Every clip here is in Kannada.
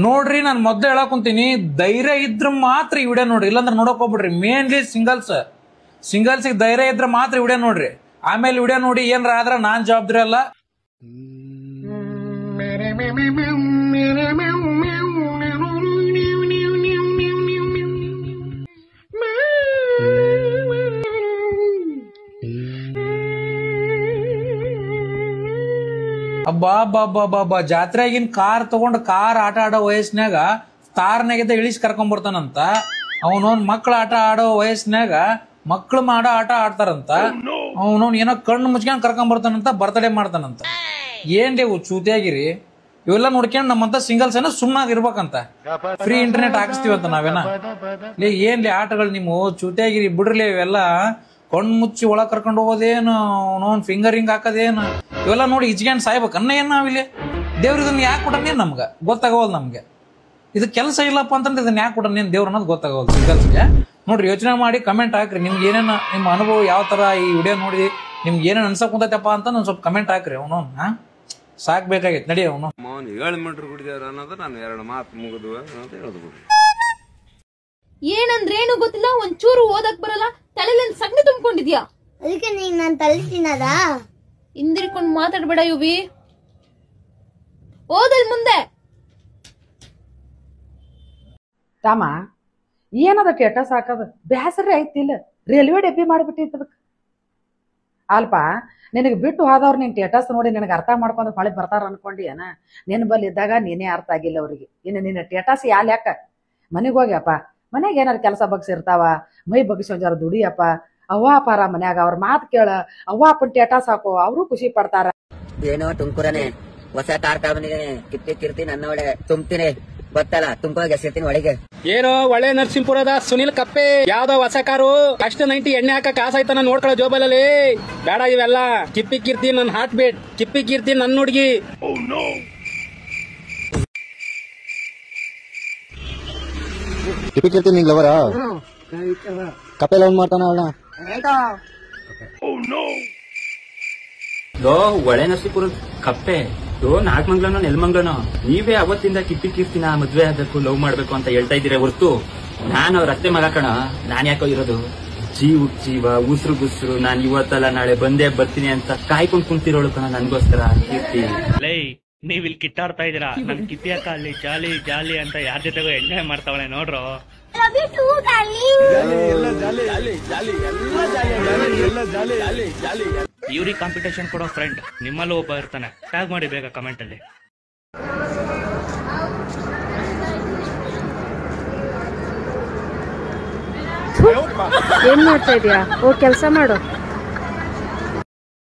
ನೋಡ್ರಿ ನಾನು ಮೊದ್ಲು ಹೇಳಕ್ ಕುಂತೀನಿ, ಧೈರ್ಯ ಇದ್ರ ಮಾತ್ರ ಈ ವಿಡಿಯೋ ನೋಡ್ರಿ, ಇಲ್ಲಾಂದ್ರೆ ನೋಡಕ್ ಹೋಗ್ಬಿಡ್ರಿ. ಮೇನ್ಲಿ ಸಿಂಗಲ್ಸ್ಗೆ ಧೈರ್ಯ ಇದ್ರೆ ಮಾತ್ರ ವಿಡಿಯೋ ನೋಡ್ರಿ. ಆಮೇಲೆ ವಿಡಿಯೋ ನೋಡಿ ಏನ್ರ ಆದ್ರ ನಾನ್ ಜವಾಬ್ದಾರಿ ಅಲ್ಲ. ಅಬ್ಬಾ ಜಾತ್ರೆಗಿನ್ ಕಾರ್ ತಗೊಂಡ್ ಕಾರ್ ಆಟ ಆಡೋ ವಯಸ್ಸಿನಾಗ ತಾರ್ನಾಗಿದ್ದ ಇಳಿಸಿ ಕರ್ಕೊಂಡ್ ಬರ್ತಾನಂತ. ಅವನೋನ್ ಮಕ್ಳ ಆಟ ಆಡೋ ವಯಸ್ಸಿನಾಗ ಮಕ್ಳು ಮಾಡೋ ಆಟ ಆಡ್ತಾರಂತ. ಅವನೋನ್ ಏನೋ ಕಣ್ಣು ಮುಚ್ಕೊಂಡ್ ಕರ್ಕೊಂಡ್ ಬರ್ತಾನಂತ, ಬರ್ತಡೇ ಮಾಡ್ತಾನಂತ. ಏನ್ ಇವು ಚೂತಿಯಾಗಿರಿ? ಇವೆಲ್ಲ ನೋಡ್ಕೊಂಡ್ ನಮ್ಮಂತ ಸಿಂಗಲ್ಸ್ ಏನೋ ಸುಮ್ಮನಾಗ ಇರ್ಬೇಕಂತ ಫ್ರೀ ಇಂಟರ್ನೆಟ್ ಹಾಕಿಸ್ತೀವಂತ ನಾವೇನ? ಏನ್ಲಿ ಆಟಗಳು ನೀವು ಚೂತಿಯಾಗಿರಿ ಬಿಡ್ರಲಿ. ಇವೆಲ್ಲ ಕಣ್ಣು ಮುಚ್ಚಿ ಒಳಗ್ ಕರ್ಕೊಂಡು ಹೋಗೋದೇನು, ಅವನೋನ್ ಫಿಂಗರಿಂಗ್ ಹಾಕೋದೇನು, ಇವೆಲ್ಲ ನೋಡಿ ಇಜ್ಕೊಂಡ್ ಸಾಯ್ಬೇಕನ್ನ ಏನ್ ನಾವಿಲ್ಲಿ? ದೇವ್ರ ಇದನ್ನ ಯಾಕೆ ಕೊಟ್ಟನೇನ್ ನಮ್ಗ ಗೊತ್ತಾಗವಲ್. ನಮ್ಗೆ ಇದು ಕೆಲಸ ಇಲ್ಲಪ್ಪ ಅಂತಂದ್ರೆ ಇದನ್ನ ಯಾಕೆ ಕೊಟ್ಟನೇನ್ ದೇವ್ರ ಅನ್ನೋದು ಗೊತ್ತಾಗವಲ್ ಸಿಂಗಲ್ಸ್ಗೆ. ನೋಡ್ರಿ ಯೋಚನೆ ಮಾಡಿ ಕಮೆಂಟ್ ಹಾಕ್ರಿ. ನಿಮ್ಗೆ ಏನೇನ ನಿಮ್ಮ ಅನುಭವ ಯಾವ ತರ ಈ ವಿಡಿಯೋ ನೋಡಿ ನಿಮ್ಗೆ ಏನೇನು ಅನ್ಸಕ್ ಕುಂತೈತಪ್ಪ ಅಂತ ಒಂದ್ ಸ್ವಲ್ಪ ಕಮೆಂಟ್ ಹಾಕ್ರಿ. ಅವನು ಸಾಕ್ಬೇಕಾಗಿತ್ತು ನಡಿ. ಅವನು 7 ಮೀಟರ್ ಕುಡಿದಾರ ಅನ್ನೋದು ನಾನು 2 ಮಾತು ಮುಗಿದ್ವು ಅಂತ ಹೇಳೋದು. ಏನಂದ್ರೇನು ಗೊತ್ತಿಲ್ಲ, ಒಂಚೂರು ಓದಕ್ ಬರಲ್ಲ, ತಲೆಯಲ್ಲಿ ಸಗಣಿ ತುಂಬಿಕೊಂಡಿದ್ಯಾ? ಅದಕ್ಕೆ ನೀನ್ ನಾನ್ ತಲೆ ತಿನ್ನದ? ಹಿಂದಿರ್ಕೊಂಡು ಮಾತಾಡ್ಬೇಡ ಯುವಿ, ಓದಲ್ ಮುಂದೆ. ತಮ್ಮ ಏನದ ಸ್ಟೇಟಸ್ ಹಾಕದ ಬ್ಯಾಸರಿ ಐತಿಲ್ಲ, ರೈಲ್ವೆ ಡಬ್ಬಿ ಮಾಡಿಬಿಟ್ಟಿದ್ದದಕ್ಕೆ. ಅಲ್ಪ ನಿನಗೆ ಬಿಟ್ಟು ಹೋದವ್ರು ನಿನ್ ಸ್ಟೇಟಸ್ ನೋಡಿ ನಿನಗೆ ಅರ್ಥ ಮಾಡ್ಕೊಂಡು ಹೊಳೆ ಬರ್ತಾರ ಅನ್ಕೊಂಡಿ ಏನ? ನಿನ್ ಬಲ್ಲಿ ಇದ್ದಾಗ ನೀನೇ ಅರ್ಥ ಆಗಿಲ್ಲ ಅವ್ರಿಗೆ. ಇನ್ನು ನಿನ್ನ ಸ್ಟೇಟಸ್ ಯಾಲ್ ಯಾಕ? ಮನೆಗೆ ಹೋಗ್ಯಪ್ಪ, ಮನೆಗೆ ಏನಾರು ಕೆಲಸ ಬಗ್ಸಿರ್ತಾವ, ಮೈ ಬಗ್ಸಿ ಒಂಜಾರ ದುಡಿಯಪ್ಪ. ಅವ್ವ ಅಪ್ಪಾರ ಮನ್ಯಾಗ ಅವ್ರ ಮಾತು ಕೇಳ, ಅವ್ವ ಅಪ್ಪನ ಸ್ಟೇಟಸ್ ಹಾಕೋ, ಅವರು ಖುಷಿ ಪಡ್ತಾರ. ಏನೋ ತುಮಕೂರನೆ ಹೊಸ ಕಾರ್ ತಗೊಂಡಿದ್ದೀನಿ, ಕಿರ್ತಿ ನನ್ನ ಒಳ್ಳೆ ತುಂಬ್ತೀನಿ ಗೊತ್ತಲ್ಲ, ತುಮಕೂರಾಗ ಎಸಿರ್ತೀನಿ ಒಳಗೆ. ಏನೋ ಒಳ್ಳೆ ನರಸಿಂಹಪುರದ ಸುನಿಲ್ ಕಪ್ಪೆ ಯಾವ್ದೋ ಹೊಸ ಕಾರು, ಅಷ್ಟ 90 ಎಣ್ಣೆ ಹಾಕಕ್ ಆಸಾಯ್ತಾನ ನೋಡ್ಕೊಳ್ಳೋ ಜೋಬಲಲ್ಲಿ. ಬೇಡ ಇವೆಲ್ಲ. ಕಿಪ್ಪಿ ಕೀರ್ತಿ ನನ್ ಹಾರ್ಟ್ ಬೀಟ್, ಕಿಪ್ಪಿ ಕೀರ್ತಿ ನನ್ ಹುಡ್ಗಿ. ಕಿಪ್ಪಿ ಕೀರ್ತಿ ನಿಂಗ್ ಲವರ ಕಪೆ ಲವ್ ಮಾಡ್ತಾನ ಅವಳ. ಒಳ್ಳೆ ನರಸೀಪುರ ಕಪ್ಪೆ ನಾಗಮಂಗ್ಲನೋ ನೆಲಮಂಗ್ಲನೋ ನೀವೇ ಅವತ್ತಿಂದ ಕಿಪ್ಪಿ ಕೀರ್ತಿನ ಮದ್ವೆ ಆಗಬೇಕು ಲವ್ ಮಾಡ್ಬೇಕು ಅಂತ ಹೇಳ್ತಾ ಇದ್ದೀರಾ ಹೊರ್ತು ನಾನು ಅವ್ರ ಅತ್ತೆ ಮಗ ಕಣ. ನಾನ್ ಯಾಕೋ ಇರೋದು ಜೀವ ಉಸಿರು ಗುಸ್ರು. ನಾನ್ ಇವತ್ತಲ್ಲ ನಾಳೆ ಬಂದೇ ಬರ್ತೀನಿ ಅಂತ ಕಾಯ್ಕೊಂಡ್ ಕುಂತಿರೋಳು ಕಣ ನನ್ಗೋಸ್ಕರ ಕೀರ್ತಿ. ನೀವ್ ಇಲ್ಲಿ ಕಿತ್ತಾಡ್ತಾ ಇದೀರಾ, ನನ್ ಕಿತ್ತಿ ಅಕ್ಕ ಅಲ್ಲಿ ಜಾಲಿ ಜಾಲಿ ಅಂತ ಯಾರ ಜೊತೆಗೂ ಎಂಜಾಯ್ ಮಾಡ್ತಾವಳೆ ನೋಡ್ರು. ಇವ್ರಿಗೆ ಕಾಂಪಿಟೇಷನ್ ಕೊಡೋ ಫ್ರೆಂಡ್ ನಿಮ್ಮಲ್ಲೂ ಒಬ್ಬ ಇರ್ತಾನೆ. ಟ್ಯಾಗ್ ಮಾಡಿ ಬೇಗ ಕಮೆಂಟ್ ಅಲ್ಲಿ. ಏನ್ ಮಾಡ್ತಾ ಇದೀಯಾ? ಓ ಕೆಲ್ಸ ಮಾಡು.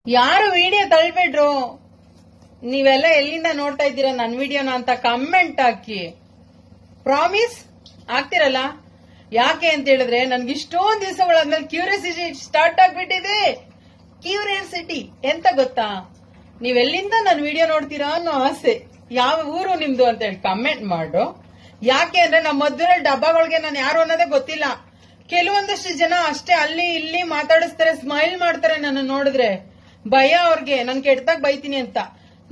ಯಾರು ವಿಡಿಯೋ ತಳ್ಬಿಡ್ರು, ನೀವೆಲ್ಲ ಎಲ್ಲಿಂದ ನೋಡ್ತಾ ಇದ್ದೀರಾ ನನ್ ವಿಡಿಯೋನ ಅಂತ ಕಮೆಂಟ್ ಹಾಕಿ. ಪ್ರಾಮಿಸ್ ಆಗ್ತಿರಲ್ಲ. ಯಾಕೆ ಅಂತ ಹೇಳಿದ್ರೆ ನನ್ಗೆ ಇಷ್ಟೊಂದ್ ದಿವಸಗಳಾದ್ಮೇಲೆ ಕ್ಯೂರಿಯಾಸಿಟಿ ಸ್ಟಾರ್ಟ್ ಆಗ್ಬಿಟ್ಟಿದೆ. ಕ್ಯೂರಿಯಾಸಿಟಿ ಎಂತ ಗೊತ್ತಾ? ನೀವೆಲ್ಲಿಂದ ನನ್ ವಿಡಿಯೋ ನೋಡ್ತೀರಾ ಅನ್ನೋ ಆಸೆ. ಯಾವ ಊರು ನಿಮ್ದು ಅಂತ ಹೇಳಿ ಕಮೆಂಟ್ ಮಾಡು. ಯಾಕೆ ಅಂದ್ರೆ ನಮ್ಮ ಮಧ್ಯ ಡಬ್ಬಗಳಿಗೆ ನಾನು ಯಾರು ಅನ್ನೋದೇ ಗೊತ್ತಿಲ್ಲ. ಕೆಲವೊಂದಷ್ಟು ಜನ ಅಷ್ಟೇ ಅಲ್ಲಿ ಇಲ್ಲಿ ಮಾತಾಡಿಸ್ತಾರೆ, ಸ್ಮೈಲ್ ಮಾಡ್ತಾರೆ. ನನ್ನ ನೋಡಿದ್ರೆ ಭಯ ಅವ್ರಿಗೆ ನನ್ ಕೆಟ್ಟದಾಗ ಬೈತೀನಿ ಅಂತ.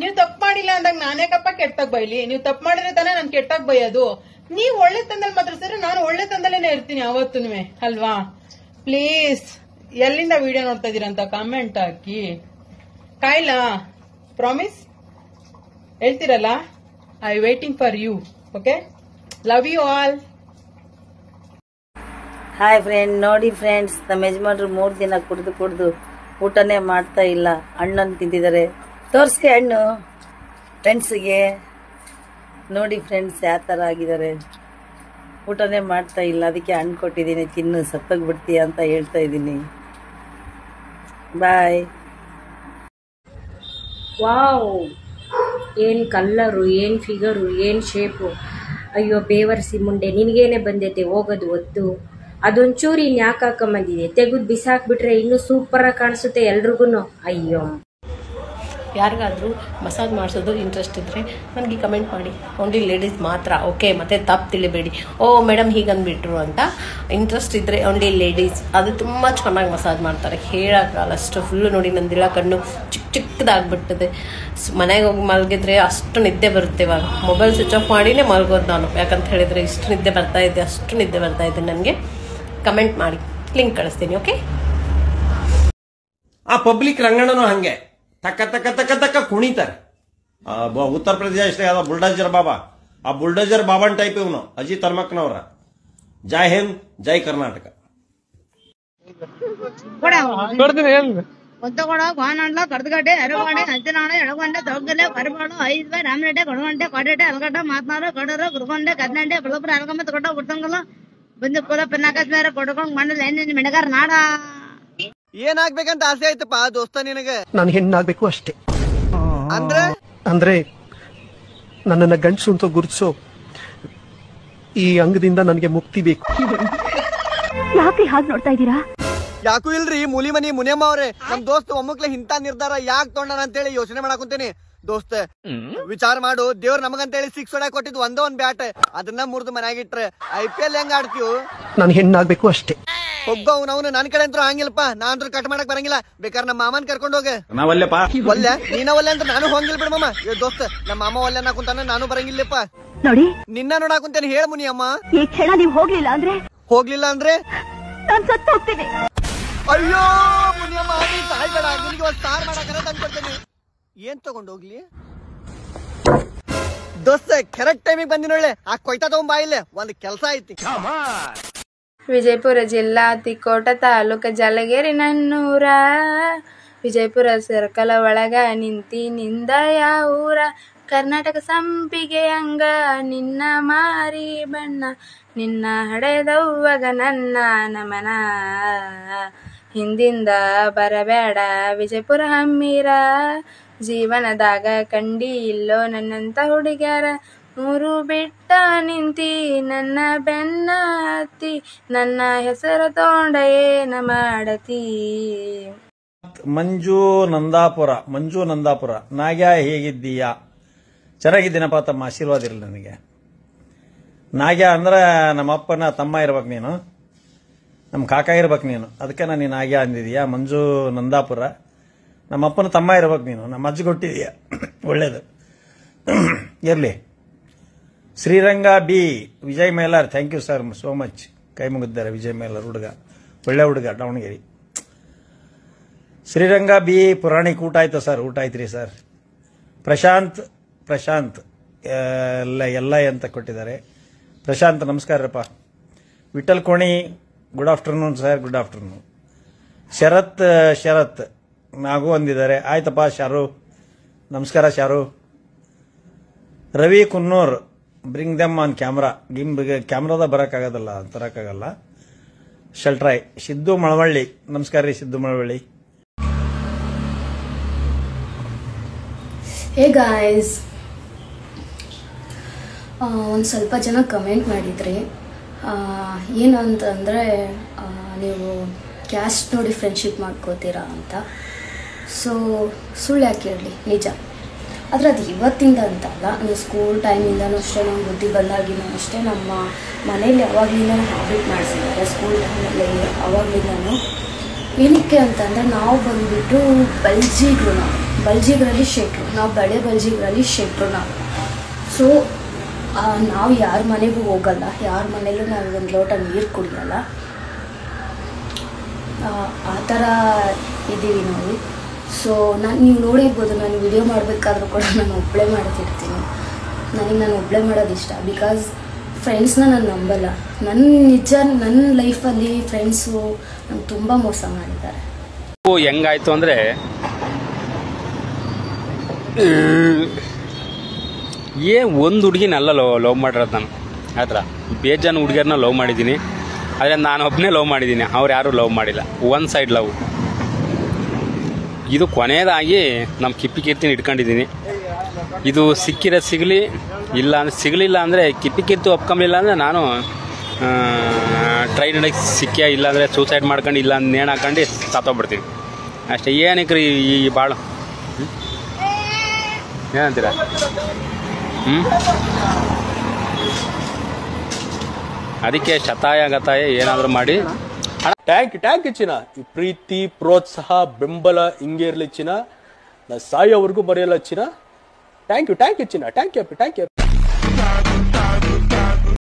ನೀವ್ ತಪ್ಪು ಮಾಡಿಲ್ಲ ಅಂದಾಗ ನಾನೇಕಪ್ಪ ಕೆಟ್ಟದಾಗ ಬೈಲಿ? ನೀವ್ ತಪ್ಪು ಮಾಡಿದ್ರೆ ತಾನೇ ನನ್ ಕೆಟ್ಟದಾಗ ಬೈಯೋದು. ನೀವ್ ಒಳ್ಳೆ ತಂದಲ್ಲಿ ಮಾತ್ರ ಸರಿ, ನಾನು ಒಳ್ಳೆ ತಂದಲೇನೆ ಇರ್ತೀನಿ ಅವತ್ತೂನುವೆ ಅಲ್ವಾ? ಪ್ಲೀಸ್ ಎಲ್ಲಿಂದ ವಿಡಿಯೋ ನೋಡ್ತಾ ಇದೀರ ಅಂತ ಕಮೆಂಟ್ ಹಾಕಿ. ಕಾಯ್ಲಾ? ಪ್ರಾಮಿಸ್ ಹೇಳ್ತೀರಲ್ಲ? I waiting for you. Okay, love you all. Hi friend, ನೋಡಿ ಫ್ರೆಂಡ್ಸ್, ನಮ್ಮ ಯಜಮಾನ್ರು 3 ದಿನ ಕುಡ್ದು ಊಟನೇ ಮಾಡ್ತಾ ಇಲ್ಲ. ಹಣ್ಣನ್ನು ತಿಂದಿದ್ದಾರೆ. ತೋರಿಸ್ಕೆ ಹಣ್ಣು ಫ್ರೆಂಡ್ಸಿಗೆ. ನೋಡಿ ಫ್ರೆಂಡ್ಸ್ ಯಾವ ಥರ ಆಗಿದ್ದಾರೆ. ಊಟನೇ ಮಾಡ್ತಾ ಇಲ್ಲ. ಅದಕ್ಕೆ ಹಣ್ಣು ಕೊಟ್ಟಿದ್ದೀನಿ, ತಿನ್ನು ಸತ್ತೋಗ್ಬಿಡ್ತೀಯ ಅಂತ ಹೇಳ್ತಾ ಇದ್ದೀನಿ. ಬಾಯ್. ವಾವ್, ಏನ್ ಕಲ್ಲರು, ಏನ್ ಫಿಗರು, ಏನ್ ಶೇಪು. ಅಯ್ಯೋ ಬೇವರ್ಸಿ ಮುಂಡೆ, ನಿನಗೇನೆ ಬಂದೈತೆ ಹೋಗೋದು ಹೊತ್ತು. ಅದೊಂಚೂರು ಇನ್ ಯಾಕೆ ಹಾಕೊಂಬಂದಿದೆ? ತೆಗೆದು ಬಿಸಾಕ್ಬಿಟ್ರೆ ಇನ್ನೂ ಸೂಪರ್ ಆಗಿ ಕಾಣಿಸುತ್ತೆ ಎಲ್ರಿಗೂ. ಅಯ್ಯೋ ಯಾರಿಗಾದರೂ ಮಸಾಜ್ ಮಾಡಿಸೋದು ಇಂಟ್ರೆಸ್ಟ್ ಇದ್ದರೆ ನನಗೆ ಕಮೆಂಟ್ ಮಾಡಿ. ಓನ್ಲಿ ಲೇಡೀಸ್ ಮಾತ್ರ, ಓಕೆ? ಮತ್ತು ತಪ್ಪು ತಿಳಿಬೇಡಿ, ಓ ಮೇಡಮ್ ಹೀಗಂದ್ಬಿಟ್ರು ಅಂತ. ಇಂಟ್ರೆಸ್ಟ್ ಇದ್ದರೆ ಓನ್ಲಿ ಲೇಡೀಸ್. ಅದು ತುಂಬ ಚೆನ್ನಾಗಿ ಮಸಾಜ್ ಮಾಡ್ತಾರೆ, ಹೇಳೋಕ್ಕಾಗಲ್ಲ ಅಷ್ಟು. ಫುಲ್ಲು ನೋಡಿ ನಂದಿಲ್ಲ ಕಣ್ಣು ಚಿಕ್ಕದಾಗ್ಬಿಟ್ಟಿದೆ. ಮನೆಗೆ ಹೋಗಿ ಮಲಗಿದ್ರೆ ಅಷ್ಟು ನಿದ್ದೆ ಬರುತ್ತೆ. ಇವಾಗ ಮೊಬೈಲ್ ಸ್ವಿಚ್ ಆಫ್ ಮಾಡಿನೇ ಮಲಗೋದು ನಾನು, ಯಾಕಂತ ಹೇಳಿದರೆ ಇಷ್ಟು ನಿದ್ದೆ ಬರ್ತಾಯಿದೆ, ಅಷ್ಟು ನಿದ್ದೆ ಬರ್ತಾಯಿದೆ ನನಗೆ. ಕಮೆಂಟ್ ಮಾಡಿ, ಲಿಂಕ್ ಕಳಿಸ್ತೀನಿ, ಓಕೆ? ಆ ಪಬ್ಲಿಕ್ ರಂಗಣ್ಣನು ಹಂಗೆ ತಕ್ಕ ತಕ್ಕ ತಕ್ಕ ತಕ್ಕ ಕುಣಿತಾರೆ. ಉತ್ತರ ಪ್ರದೇಶ ಯಾವ್ದೋ ಬುಲ್ಡೋಜರ್ ಬಾಬಾ, ಆ ಬುಲ್ಡೋಜರ್ ಬಾಬಾನ್ ಟೈಪ್ ಇವನು ಅಜಿತ್ ಹನುಮಕ್ಕನವರ. ಜೈ ಹಿಂದ್, ಜೈ ಕರ್ನಾಟಕ. కొత్తగూడ కోనాండ్లో కడతగడ్ಡೆ ఎర్రగొండ నచ్చినాడు ఎడగొండ తొగ్గలే పరిపాడు 5 రామరెడ్డి కొడగొండ కోడెడ్డి అలగడ్డ మాత్నారు కొడరు గురుగొండ కదనండి పిల్లపుర అలగమ్మ కొట్ట ఉట్టంగల ಬಂದು ಕೂಡ ಪಿನ್ನಾಕಸ್ ಮೇಲೆ ಕೊಡ್ಕೊಂಡು ಮಂಡಲ ಏನೇನು ಮಿಣಗಾರ ನಾಡ. ಏನಾಗ್ಬೇಕಂತ ಆಸೆ ಆಯ್ತಪ್ಪ ದೋಸ್ತ ನಿನಗೆ? ನಾನು ಹೆಣ್ಣಾಗ್ಬೇಕು ಅಷ್ಟೇ. ಅಂದ್ರೆ ನನ್ನನ್ನ ಗಂಡಸು ಅಂತ ಗುರುತಿಸೋ ಈ ಅಂಗದಿಂದ ನನಗೆ ಮುಕ್ತಿ ಬೇಕು. ಯಾಕೆ ಹಾಗೆ ನೋಡ್ತಾ ಇದ್ದೀರಾ? ಯಾಕೂ ಇಲ್ರಿ ಮೂಲಿ ಮನಿ ಮುನಿಯಮ್ಮ ಅವ್ರೆ, ನಮ್ ದೋಸ್ತ್ ಒಮ್ಮಕ್ಲೆ ಇಂತ ನಿರ್ಧಾರ ಯಾಕೆ ತೊಗೊಂಡಾನ ಅಂತೇಳಿ ಯೋಚನೆ ಮಾಡಾಕುಂತೇನಿ. ದೋಸ್ತ ವಿಚಾರ ಮಾಡು, ದೇವ್ರ ನಮಗಂತೇಳಿ 6 ಹೊಡೆ ಕೊಟ್ಟಿದ್ ಒಂದೇ ಒಂದ್ ಬ್ಯಾಟ್, ಅದನ್ನ ಮುರಿದು ಮನ್ಯಾಗಿಟ್ರೆ IPL ಹೆಂಗ್ ಆಡ್ತೀವ್? ನಾನು ಹೆಣ್ಣಾಗ್ಬೇಕು ಅಷ್ಟೇ. ಒಬ್ಬ ನನ್ ಕಡೆ ಅಂತೂ ಹಂಗಿಲ್ಲಪ್ಪ, ನಾ ಅಂದ್ರೂ ಕಟ್ ಮಾಡಕ್ ಬರಂಗಿಲ್ಲ. ಬೇಕಾದ್ರೆ ನಮ್ಮ ಮಾಮನ್ ಕರ್ಕೊಂಡ್ ಹೋಗ. ಒಲ್ಲೆ ನೀನ ಒಲ್ಲೆ ಅಂತ ನಾನು ಹೋಗಿಲ್ಲ ಬಿಡ ಮಾಮ. ದೋಸ್ತ ನಮ್ಮ ಮಾಮ ಒಲ್ಲೆ ನಾಕುಂತಾನ, ನಾನು ಬರಂಗಿಲ್ಲಪ್ಪ. ನೋಡಿ ನಿನ್ನ ನೋಡಾಕುಂತೇನೆ, ಹೇಳ ಮುನಿಯಮ್ಮ. ಈ ಕ್ಷಣ ನೀವ್ ಹೋಗ್ಲಿಲ್ಲ ಅಂದ್ರೆ ನಾನ್ ಸತ್ತು ಹೋಗ್ತೀನಿ. ಅಯ್ಯೋ ಮುನಿಯಮ್ಮ, ಸಾಯ್ಬೇಡ, ನಿನಗೆ ಒಂದ್ ಸಾರ್ ಮಾಡಾಕರ ತಂದ್ಕೊಡ್ತೇನೆ. ಏನ್ ತಗೊಂಡ್ ಹೋಗ್ಲಿ ದೋಸ್ತ? ಕರೆಕ್ಟ್ ಟೈಮಿಗೆ ಬಂದಿನೊಳ್ಳೆ. ಆ ಕೊಯ್ತಾ ತಗೊಂಡ್ ಬಾ, ಇಲ್ಲೇ ಒಂದ್ ಕೆಲ್ಸ ಐತಿ. ವಿಜಯಪುರ ಜಿಲ್ಲಾ ತಿಕೋಟ ತಾಲೂಕ ಜಲಗೇರಿ ನನ್ನೂರ, ವಿಜಯಪುರ ಸರ್ಕಲ ಒಳಗ ನಿಂದ ಯಾವೂರ, ಕರ್ನಾಟಕ ಸಂಪಿಗೆ ಅಂಗ ನಿನ್ನ ಮಾರಿ ಬಣ್ಣ, ನಿನ್ನ ಹಡೆದವ್ವಗ ನನ್ನ ನಮನ, ಹಿಂದಿಂದ ಬರಬೇಡ ವಿಜಯಪುರ ಹಮ್ಮೀರ, ಜೀವನದಾಗ ಕಂಡಿ ಇಲ್ಲೋ ನನ್ನಂತ ಹುಡುಗ್ಯಾರ, ಮೂರು ಬಿಟ್ಟ ನಿಂತಿ ನನ್ನ ಬೆನ್ನ ಹತ್ತಿ, ನನ್ನ ಹೆಸರು ತಗೊಂಡ ಏನ ಮಾಡತಿ. ಮಂಜು ನಂದಾಪುರ. ನಾಗ್ಯ ಹೇಗಿದ್ದೀಯಾ? ಚೆನ್ನಾಗಿದ್ದೀನಪ್ಪ ತಮ್ಮ, ಆಶೀರ್ವಾದ ಇರಲಿ ನನಗೆ. ನಾಗ್ಯ ಅಂದ್ರೆ ನಮ್ಮ ಅಪ್ಪನ ತಮ್ಮ ಇರ್ಬೇಕು ನೀನು, ನಮ್ಮ ಕಾಕ ಇರ್ಬೇಕು ನೀನು, ಅದಕ್ಕೆ ನಾನು ನೀನು ನಾಗ್ಯ ಅಂದಿದೀಯಾ. ಮಂಜು ನಂದಾಪುರ, ನಮ್ಮ ಅಪ್ಪನ ತಮ್ಮ ಇರ್ಬೇಕು ನೀನು, ನಮ್ಮ ಅಜ್ಜಿ ಕೊಟ್ಟಿದೀಯ, ಒಳ್ಳೇದು ಇರಲಿ. ಶ್ರೀರಂಗ ಬಿ ವಿಜಯ್ ಮೇಲರ್, thank you sir so much. ಕೈ ಮುಗಿದ್ದಾರೆ ವಿಜಯ್ ಮೇಲರ್, ಹುಡುಗ ಒಳ್ಳೆ ಹುಡುಗ, ದಾವಣಗೆರೆ. ಶ್ರೀರಂಗ ಬಿ ಪುರಾಣಿಕ್ ಊಟ ಆಯ್ತು ಸರ್? ಊಟ ಆಯ್ತ್ರಿ ಸರ್. ಪ್ರಶಾಂತ್ ಎಲ್ಲ ಅಂತ ಕೊಟ್ಟಿದ್ದಾರೆ. ಪ್ರಶಾಂತ್ ನಮಸ್ಕಾರಪ್ಪ. Vittal Koni good afternoon sir. Good afternoon. Sharath ನಾಗೂ ಅಂದಿದ್ದಾರೆ. ಆಯ್ತಪ್ಪ ಶಾರು, ನಮಸ್ಕಾರ Sharu. Ravi Kunnur bring them on camera. ಕ್ಯಾಮ್ರಾದ ತರಕ್ಕಾಗಲ್ಲ. ಶಲ್ಟ್ರಾಯ್. ಸಿದ್ದು ಮಳವಳ್ಳಿ, ನಮಸ್ಕಾರ ರೀ ಸಿದ್ದು ಮಳವಳ್ಳಿ. ಹೇ ಗಾಯ್ಸ್, ಒಂದು ಸ್ವಲ್ಪ ಜನ ಕಮೆಂಟ್ ಮಾಡಿದ್ರಿ, ಏನಂತಂದರೆ ನೀವು ಕ್ಯಾಸ್ಟ್ ನೋಡಿ ಫ್ರೆಂಡ್ಶಿಪ್ ಮಾಡ್ಕೋತೀರಾ ಅಂತ. ಸೊ ಸುಳ್ಳು ಯಾಕೆ ಹೇಳಲಿ, ನಿಜ. ಆದರೆ ಅದು ಇವತ್ತಿಂದ ಅಂತ ಅಲ್ಲ, ನೀವು ಸ್ಕೂಲ್ ಟೈಮಿಂದನೂ ಅಷ್ಟೇ, ನಮ್ಮ ಬುದ್ಧಿ ಬಂದಾಗಿನೂ ಅಷ್ಟೇ, ನಮ್ಮ ಮನೇಲಿ ಯಾವಾಗಲಿಂದ ಹ್ಯಾಬಿಟ್ ಮಾಡಿಸಿದ್ದಾರೆ. ಸ್ಕೂಲ್ ಟೈಮಲ್ಲಿ ಅವಾಗಲಿಂದನೂ ಏನಕ್ಕೆ ಅಂತಂದರೆ, ನಾವು ಬಂದುಬಿಟ್ಟು ಬಲ್ಜಿಗರಲ್ಲಿ ಶೆಟ್ರು, ನಾವು ಬಳೆ ಬಲ್ಜಿಗರಲ್ಲಿ ಶೆಟ್ರು ನಾವು. ಸೊ ನಾವು ಯಾರ ಮನೆಗೂ ಹೋಗಲ್ಲ, ಯಾರ ಮನೇಲೂ ನಾವು ಒಂದು ಲೋಟ ನೀರು ಕುಡಿಯಲ್ಲ, ಆ ಥರ ಇದ್ದೀವಿ ನಾವು. ಸೊ ನೀವು ನೋಡಿರ್ಬೋದು, ನಾನು ವಿಡಿಯೋ ಮಾಡಬೇಕಾದ್ರೂ ಕೂಡ ನಾನು ಒಬ್ಬಳೇ ಮಾಡ್ತಿರ್ತೀನಿ. ನಾನು ಒಬ್ಬಳೇ ಮಾಡೋದು ಇಷ್ಟ. ಬಿಕಾಸ್ ಫ್ರೆಂಡ್ಸ್ನ ನಾನು ನಂಬಲ್ಲ. ನನ್ನ ಲೈಫಲ್ಲಿ ಫ್ರೆಂಡ್ಸು ನಂಗೆ ತುಂಬ ಮೋಸ ಮಾಡಿದ್ದಾರೆ. ಹೆಂಗಾಯ್ತು ಅಂದರೆ, ಒಂದು ಹುಡುಗಿನಲ್ಲ ಲವ್ ಮಾಡಿರೋದು ನಾನು. ಆತರ ಬೇಜಾನು ಹುಡುಗಿಯರನ್ನ ಲವ್ ಮಾಡಿದ್ದೀನಿ, ಆದರೆ ನಾನು ಒಬ್ಬನೇ ಲವ್ ಮಾಡಿದ್ದೀನಿ, ಅವ್ರು ಯಾರೂ ಲವ್ ಮಾಡಿಲ್ಲ. One side love. ಇದು ಕೊನೆಯದಾಗಿ ನಮ್ಮ ಕಿಪ್ಪಿ ಕೀರ್ತಿನ ಇಟ್ಕೊಂಡಿದ್ದೀನಿ. ಇದು ಸಿಗಲಿ, ಇಲ್ಲ ಅಂದರೆ ಸಿಗಲಿಲ್ಲ ಅಂದರೆ ಕಿಪ್ಪಿ ಕೀರ್ತಿ ಒಪ್ಕೊಂಬಿಲ್ಲ ಅಂದರೆ ನಾನು ಟ್ರೈನ್ ಸಿಕ್ಕಿ, ಇಲ್ಲಾಂದರೆ ಸೂಸೈಡ್ ಮಾಡ್ಕೊಂಡು, ಇಲ್ಲ ನೇಣು ಹಾಕೊಂಡು ಸತ್ತೋಗ್ಬಿಡ್ತೀನಿ ಅಷ್ಟೇ. ಏನಕ್ಕೆ ಈ ಭಾಳ ಏನಂತೀರಾ? ಅದಕ್ಕೆ ಶತಾಯ ಗತಾಯ ಏನಾದರೂ ಮಾಡಿ ಟ್ಯಾಂಕ್ ಚಿನ್ನ. ಈ ಪ್ರೀತಿ ಪ್ರೋತ್ಸಾಹ ಬೆಂಬಲ ಹಿಂಗೆ ಇರ್ಲಿ ಚಿನ್ನ. ನಾ ಸಾಯೋವರೆಗೂ ಬರೆಯಲ್ಲ ಚಿನ್ನ. ಥ್ಯಾಂಕ್ ಯು ಚಿನ್ನ. Thank you.